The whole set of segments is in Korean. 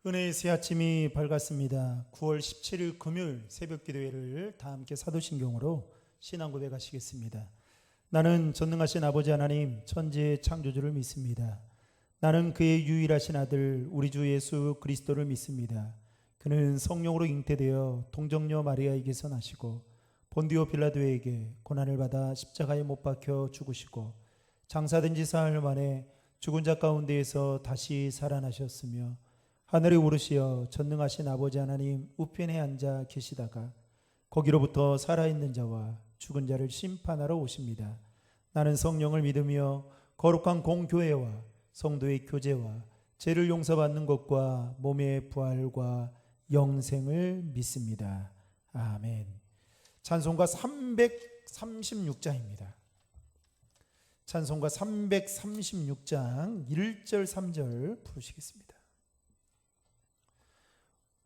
은혜의 새 아침이 밝았습니다. 9월 17일 금요일 새벽 기도회를 다 함께 사도신경으로 신앙 고백하시겠습니다. 나는 전능하신 아버지 하나님 천지의 창조주를 믿습니다. 나는 그의 유일하신 아들 우리 주 예수 그리스도를 믿습니다. 그는 성령으로 잉태되어 동정녀 마리아에게서 나시고 본디오 빌라도에게 고난을 받아 십자가에 못 박혀 죽으시고 장사된 지 사흘 만에 죽은 자 가운데에서 다시 살아나셨으며 하늘에 오르시어 전능하신 아버지 하나님 우편에 앉아 계시다가 거기로부터 살아있는 자와 죽은 자를 심판하러 오십니다. 나는 성령을 믿으며 거룩한 공교회와 성도의 교제와 죄를 용서받는 것과 몸의 부활과 영생을 믿습니다. 아멘. 찬송가 336장입니다. 찬송가 336장 1절 3절 부르시겠습니다.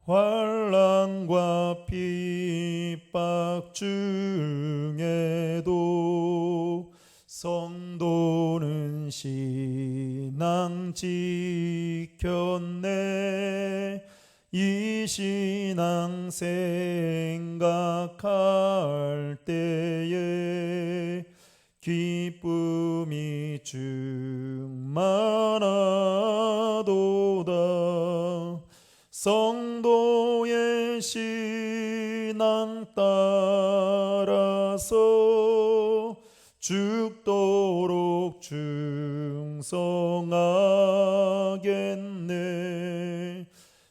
환난과 핍박 중에도 성도는 신앙 지켰네. 이 신앙 생각할 때에 기쁨이 충만하도다. 성도의 신앙 따라서 죽도록 충성하겠네.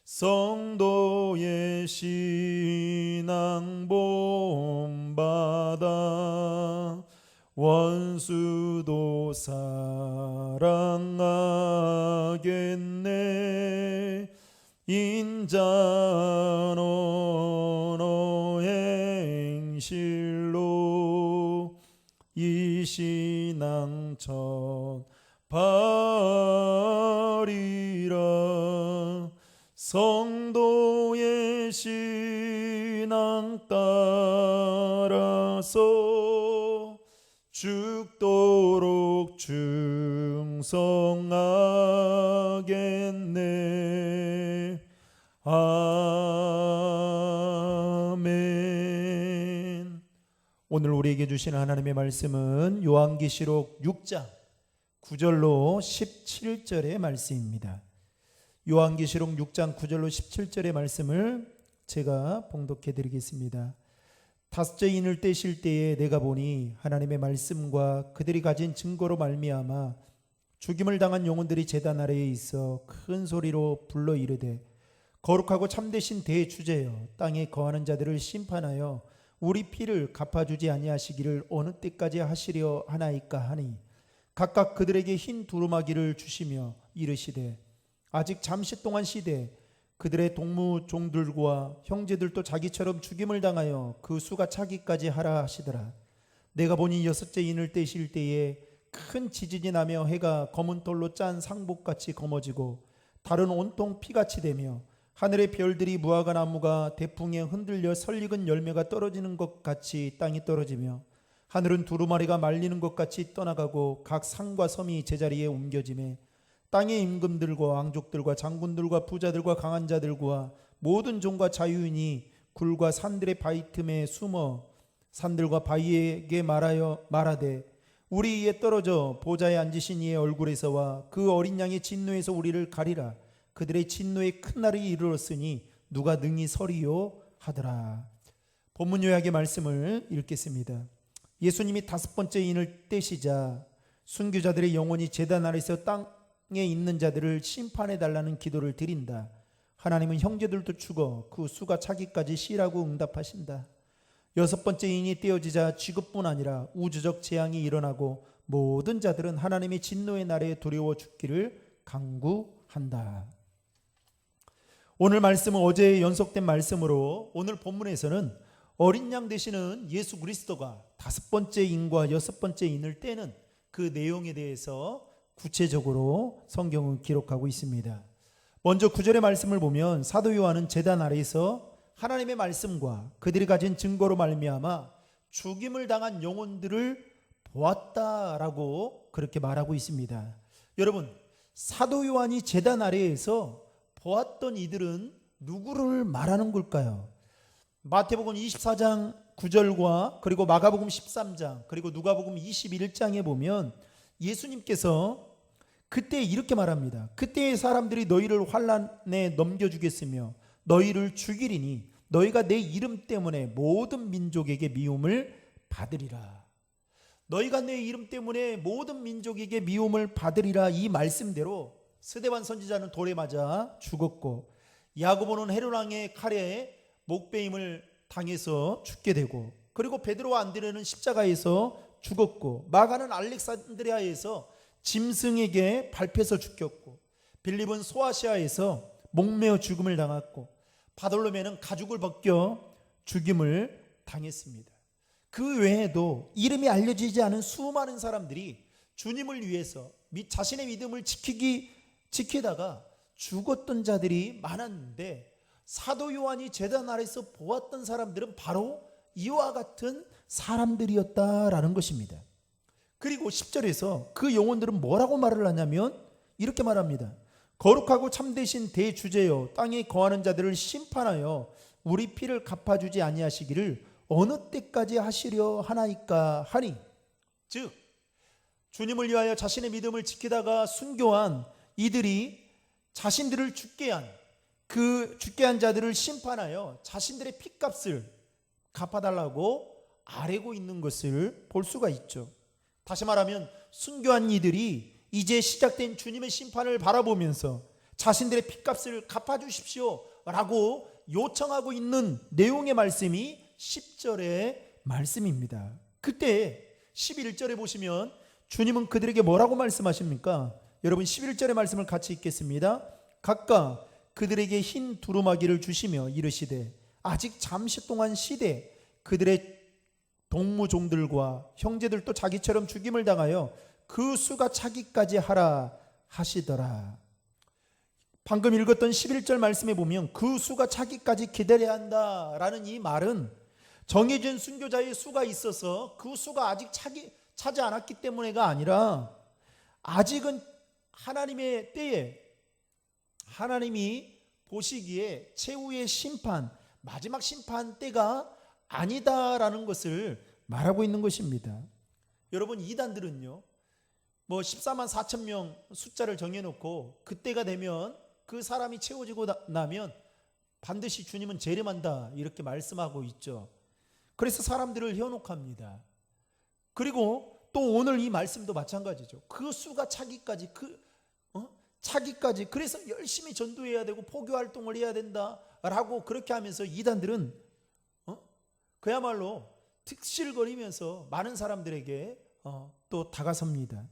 성도의 신앙 본받아 원수도 사랑하겠네. 인자는 행실로 이 신앙 전파리라. 성도의 신앙 따라서 죽도록 충성하겠네. 아멘. 오늘 우리에게 주신 하나님의 말씀은 요한계시록 6장 9절로 17절의 말씀입니다. 요한계시록 6장 9절로 17절의 말씀을 제가 봉독해 드리겠습니다. 다섯째 인을 떼실 때에 내가 보니 하나님의 말씀과 그들이 가진 증거로 말미암아 죽임을 당한 영혼들이 제단 아래에 있어 큰 소리로 불러 이르되 거룩하고 참되신 대주제여 땅에 거하는 자들을 심판하여 우리 피를 갚아주지 아니하시기를 어느 때까지 하시려 하나이까 하니 각각 그들에게 흰 두루마기를 주시며 이르시되 아직 잠시 동안 시되 그들의 동무종들과 형제들도 자기처럼 죽임을 당하여 그 수가 차기까지 하라 하시더라. 내가 보니 여섯째 인을 떼실 때에 큰 지진이 나며 해가 검은 털로 짠 상복같이 검어지고 달은 온통 피같이 되며 하늘의 별들이 무화과 나무가 대풍에 흔들려 설익은 열매가 떨어지는 것 같이 땅이 떨어지며 하늘은 두루마리가 말리는 것 같이 떠나가고 각 산과 섬이 제자리에 옮겨지매 땅의 임금들과 왕족들과 장군들과 부자들과 강한 자들과 모든 종과 자유인이 굴과 산들의 바위 틈에 숨어 산들과 바위에게 말하되 우리 위에 떨어져 보좌에 앉으신 이의 얼굴에서와 그 어린 양의 진노에서 우리를 가리라. 그들의 진노의 큰 날이 이르렀으니 누가 능히 서리요 하더라. 본문 요약의 말씀을 읽겠습니다. 예수님이 다섯 번째 인을 떼시자 순교자들의 영혼이 제단 아래서 땅에 있는 자들을 심판해 달라는 기도를 드린다. 하나님은 형제들도 죽어 그 수가 차기까지 시라고 응답하신다. 여섯 번째 인이 떼어지자 지구뿐 아니라 우주적 재앙이 일어나고 모든 자들은 하나님의 진노의 날에 두려워 죽기를 간구한다. 오늘 말씀은 어제의 연속된 말씀으로 오늘 본문에서는 어린 양 되시는 예수 그리스도가 다섯 번째 인과 여섯 번째 인을 떼는 그 내용에 대해서 구체적으로 성경은 기록하고 있습니다. 먼저 9절의 말씀을 보면 사도 요한은 제단 아래에서 하나님의 말씀과 그들이 가진 증거로 말미암아 죽임을 당한 영혼들을 보았다라고 그렇게 말하고 있습니다. 여러분, 사도 요한이 제단 아래에서 보았던 이들은 누구를 말하는 걸까요? 마태복음 24장 9절과 그리고 마가복음 13장 그리고 누가복음 21장에 보면 예수님께서 그때 이렇게 말합니다. 그때의 사람들이 너희를 환난에 넘겨주겠으며 너희를 죽이리니 너희가 내 이름 때문에 모든 민족에게 미움을 받으리라. 너희가 내 이름 때문에 모든 민족에게 미움을 받으리라. 이 말씀대로 스데반 선지자는 돌에 맞아 죽었고, 야고보는 헤롯 왕의 칼에 목베임을 당해서 죽게 되고, 그리고 베드로와 안드레는 십자가에서 죽었고, 마가는 알렉산드리아에서 짐승에게 밟혀서 죽였고, 빌립은 소아시아에서 목매어 죽음을 당했고, 바돌로메는 가죽을 벗겨 죽임을 당했습니다. 그 외에도 이름이 알려지지 않은 수많은 사람들이 주님을 위해서 자신의 믿음을 지키다가 죽었던 자들이 많았는데, 사도 요한이 제단 아래서 보았던 사람들은 바로 이와 같은 사람들이었다라는 것입니다. 그리고 10절에서 그 영혼들은 뭐라고 말을 하냐면 이렇게 말합니다. 거룩하고 참되신 대주제여, 땅에 거하는 자들을 심판하여 우리 피를 갚아주지 아니하시기를 어느 때까지 하시려 하나이까 하니, 즉 주님을 위하여 자신의 믿음을 지키다가 순교한 이들이 자신들을 죽게 한 자들을 심판하여 자신들의 핏값을 갚아달라고 아뢰고 있는 것을 볼 수가 있죠. 다시 말하면 순교한 이들이 이제 시작된 주님의 심판을 바라보면서 자신들의 핏값을 갚아주십시오 라고 요청하고 있는 내용의 말씀이 10절의 말씀입니다. 그때 11절에 보시면 주님은 그들에게 뭐라고 말씀하십니까? 여러분 11절의 말씀을 같이 읽겠습니다. 각각 그들에게 흰 두루마기를 주시며 이르시되 아직 잠시 동안 쉬되 그들의 동무종들과 형제들도 자기처럼 죽임을 당하여 그 수가 차기까지 하라 하시더라. 방금 읽었던 11절 말씀에 보면 그 수가 차기까지 기다려야 한다라는 이 말은 정해진 순교자의 수가 있어서 그 수가 아직 차지 않았기 때문에가 아니라 아직은 하나님의 때에 하나님이 보시기에 최후의 심판, 마지막 심판 때가 아니다라는 것을 말하고 있는 것입니다. 여러분, 이단들은요, 14만 4천 명 숫자를 정해놓고 그때가 되면 그 사람이 채워지고 나면 반드시 주님은 재림한다 이렇게 말씀하고 있죠. 그래서 사람들을 현혹합니다. 그리고 또 오늘 이 말씀도 마찬가지죠. 그 수가 차기까지 그래서 열심히 전도해야 되고 포교 활동을 해야 된다라고 그렇게 하면서 이단들은 그야말로 득실거리면서 많은 사람들에게 또 다가섭니다.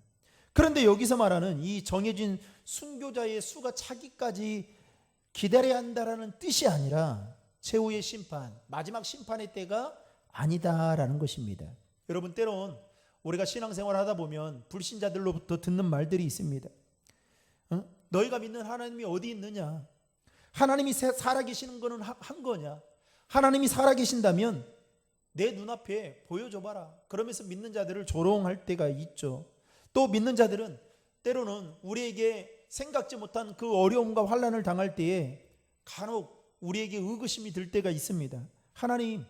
그런데 여기서 말하는 이 정해진 순교자의 수가 차기까지 기다려야 한다라는 뜻이 아니라 최후의 심판, 마지막 심판의 때가 아니다라는 것입니다. 여러분, 때론 우리가 신앙생활을 하다 보면 불신자들로부터 듣는 말들이 있습니다. 너희가 믿는 하나님이 어디 있느냐? 하나님이 살아계시는 거는 한 거냐? 하나님이 살아계신다면 내 눈앞에 보여줘봐라. 그러면서 믿는 자들을 조롱할 때가 있죠. 또 믿는 자들은 때로는 우리에게 생각지 못한 그 어려움과 환난을 당할 때에 간혹 우리에게 의구심이 들 때가 있습니다. 하나님,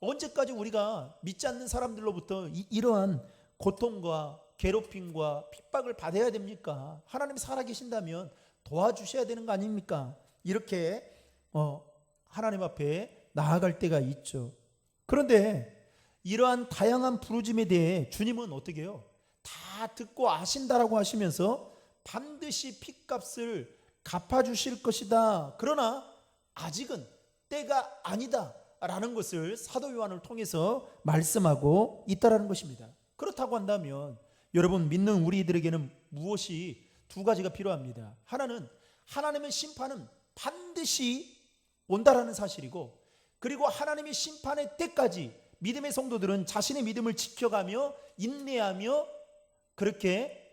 언제까지 우리가 믿지 않는 사람들로부터 이러한 고통과 괴롭힘과 핍박을 받아야 됩니까? 하나님 살아계신다면 도와주셔야 되는 거 아닙니까? 이렇게 하나님 앞에 나아갈 때가 있죠. 그런데 이러한 다양한 부르짐에 대해 주님은 어떻게 해요? 다 듣고 아신다라고 하시면서 반드시 핏값을 갚아주실 것이다. 그러나 아직은 때가 아니다 라는 것을 사도 요한을 통해서 말씀하고 있다라는 것입니다. 그렇다고 한다면 여러분, 믿는 우리들에게는 무엇이 두 가지가 필요합니다. 하나는 하나님의 심판은 반드시 온다라는 사실이고, 그리고 하나님의 심판의 때까지 믿음의 성도들은 자신의 믿음을 지켜가며 인내하며 그렇게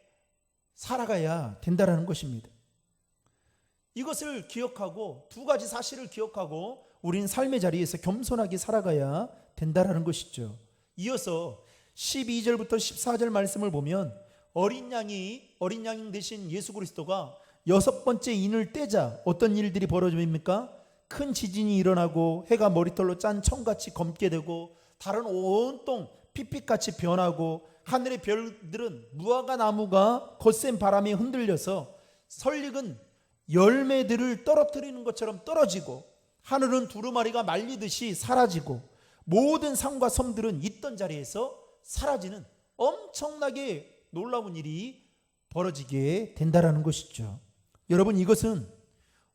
살아가야 된다라는 것입니다. 이것을 기억하고, 두 가지 사실을 기억하고 우리는 삶의 자리에서 겸손하게 살아가야 된다라는 것이죠. 이어서 12절부터 14절 말씀을 보면 어린 양 대신 예수 그리스도가 여섯 번째 인을 떼자 어떤 일들이 벌어집니까? 큰 지진이 일어나고 해가 머리털로 짠 청같이 검게 되고 달은 온통 핏빛같이 변하고 하늘의 별들은 무화과 나무가 거센 바람에 흔들려서 설익은 열매들을 떨어뜨리는 것처럼 떨어지고 하늘은 두루마리가 말리듯이 사라지고 모든 산과 섬들은 있던 자리에서 사라지는 엄청나게 놀라운 일이 벌어지게 된다라는 것이죠. 여러분, 이것은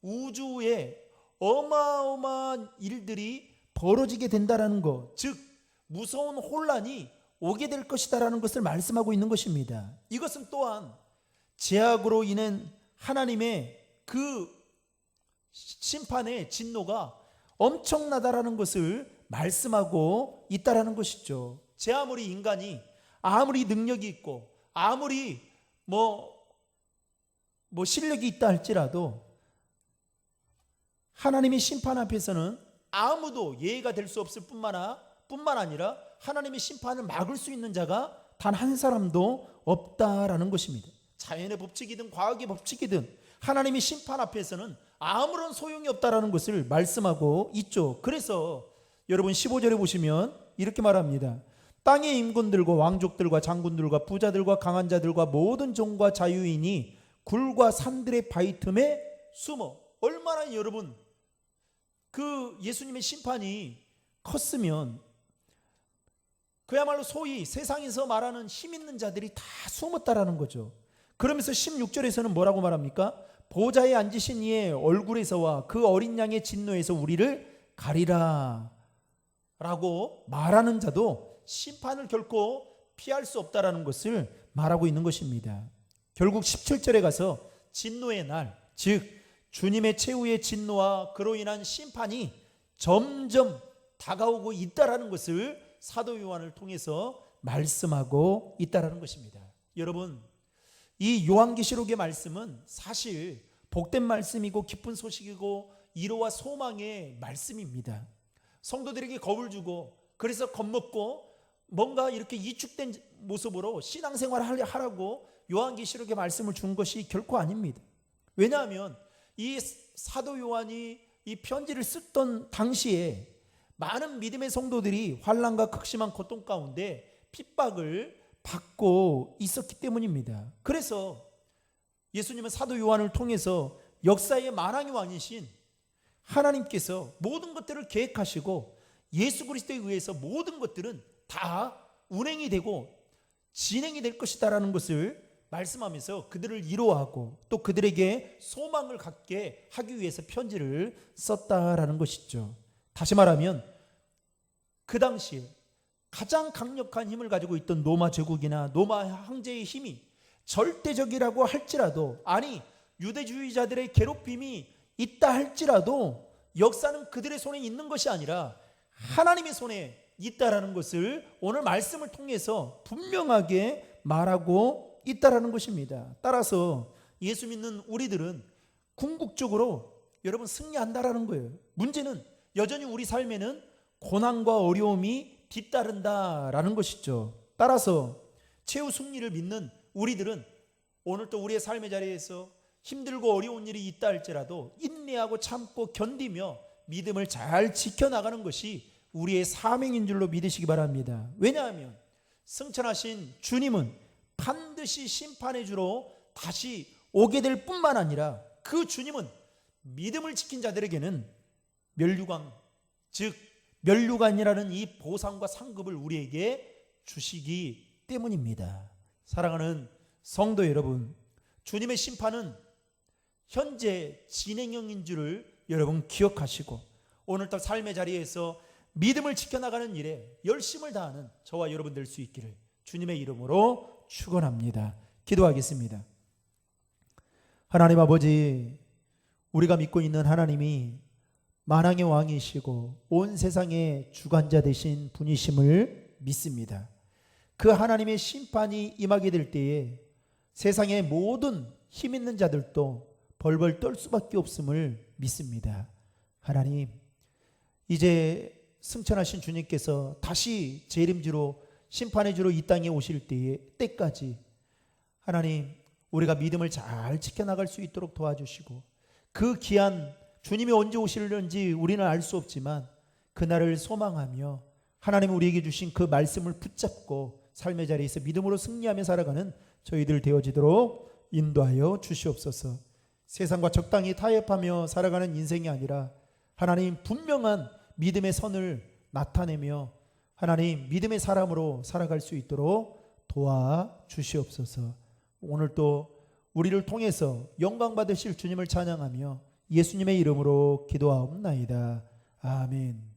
우주에 어마어마한 일들이 벌어지게 된다라는 것, 즉 무서운 혼란이 오게 될 것이다라는 것을 말씀하고 있는 것입니다. 이것은 또한 죄악으로 인한 하나님의 그 심판의 진노가 엄청나다라는 것을 말씀하고 있다라는 것이죠. 제 아무리 인간이 아무리 능력이 있고 아무리 실력이 있다 할지라도 하나님의 심판 앞에서는 아무도 예의가 될 수 없을 뿐만 아니라 하나님의 심판을 막을 수 있는 자가 단 한 사람도 없다라는 것입니다. 자연의 법칙이든 과학의 법칙이든 하나님의 심판 앞에서는 아무런 소용이 없다라는 것을 말씀하고 있죠. 그래서 여러분 15절에 보시면 이렇게 말합니다. 땅의 임금들과 왕족들과 장군들과 부자들과 강한 자들과 모든 종과 자유인이 굴과 산들의 바위 틈에 숨어. 얼마나 여러분 그 예수님의 심판이 컸으면 그야말로 소위 세상에서 말하는 힘 있는 자들이 다 숨었다라는 거죠. 그러면서 16절에서는 뭐라고 말합니까? 보좌에 앉으신 이의 얼굴에서와 그 어린 양의 진노에서 우리를 가리라 라고 말하는 자도 심판을 결코 피할 수 없다라는 것을 말하고 있는 것입니다. 결국 17절에 가서 진노의 날, 즉 주님의 최후의 진노와 그로 인한 심판이 점점 다가오고 있다라는 것을 사도 요한을 통해서 말씀하고 있다라는 것입니다. 여러분, 이 요한계시록의 말씀은 사실 복된 말씀이고 기쁜 소식이고 위로와 소망의 말씀입니다. 성도들에게 겁을 주고 그래서 겁먹고 뭔가 이렇게 위축된 모습으로 신앙생활을 하라고 요한계시록의 말씀을 준 것이 결코 아닙니다. 왜냐하면 이 사도 요한이 이 편지를 쓰던 당시에 많은 믿음의 성도들이 환난과 극심한 고통 가운데 핍박을 받고 있었기 때문입니다. 그래서 예수님은 사도 요한을 통해서 역사의 만왕의 왕이신 하나님께서 모든 것들을 계획하시고 예수 그리스도에 의해서 모든 것들은 다 운행이 되고 진행이 될 것이다라는 것을 말씀하면서 그들을 위로하고 또 그들에게 소망을 갖게 하기 위해서 편지를 썼다라는 것이죠. 다시 말하면 그 당시에 가장 강력한 힘을 가지고 있던 로마 제국이나 로마 황제의 힘이 절대적이라고 할지라도, 아니 유대주의자들의 괴롭힘이 있다 할지라도 역사는 그들의 손에 있는 것이 아니라 하나님의 손에 있다라는 것을 오늘 말씀을 통해서 분명하게 말하고 있다라는 것입니다. 따라서 예수 믿는 우리들은 궁극적으로 여러분 승리한다라는 거예요. 문제는 여전히 우리 삶에는 고난과 어려움이 뒤따른다라는 것이죠. 따라서 최후 승리를 믿는 우리들은 오늘 또 우리의 삶의 자리에서 힘들고 어려운 일이 있다 할지라도 인내하고 참고 견디며 믿음을 잘 지켜나가는 것이 우리의 사명인 줄로 믿으시기 바랍니다. 왜냐하면 승천하신 주님은 반드시 심판의 주로 다시 오게 될 뿐만 아니라 그 주님은 믿음을 지킨 자들에게는 면류관, 즉 면류관이라는 이 보상과 상급을 우리에게 주시기 때문입니다. 사랑하는 성도 여러분, 주님의 심판은 현재 진행형인 줄을 여러분 기억하시고 오늘도 삶의 자리에서 믿음을 지켜나가는 일에 열심을 다하는 저와 여러분 될 수 있기를 주님의 이름으로 축원합니다. 기도하겠습니다. 하나님 아버지, 우리가 믿고 있는 하나님이 만왕의 왕이시고 온 세상의 주관자 되신 분이심을 믿습니다. 그 하나님의 심판이 임하게 될 때에 세상의 모든 힘 있는 자들도 벌벌 떨 수밖에 없음을 믿습니다. 하나님, 이제 승천하신 주님께서 다시 재림주로 심판의 주로 이 땅에 오실 때까지 하나님, 우리가 믿음을 잘 지켜나갈 수 있도록 도와주시고, 그 귀한 주님이 언제 오실는지 우리는 알 수 없지만 그날을 소망하며 하나님이 우리에게 주신 그 말씀을 붙잡고 삶의 자리에서 믿음으로 승리하며 살아가는 저희들 되어지도록 인도하여 주시옵소서. 세상과 적당히 타협하며 살아가는 인생이 아니라 하나님 분명한 믿음의 선을 나타내며 하나님 믿음의 사람으로 살아갈 수 있도록 도와주시옵소서. 오늘 또 우리를 통해서 영광 받으실 주님을 찬양하며 예수님의 이름으로 기도하옵나이다. 아멘.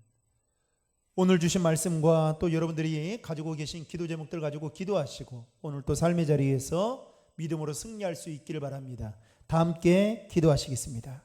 오늘 주신 말씀과 또 여러분들이 가지고 계신 기도 제목들 가지고 기도하시고 오늘 또 삶의 자리에서 믿음으로 승리할 수 있기를 바랍니다. 다 함께 기도하시겠습니다.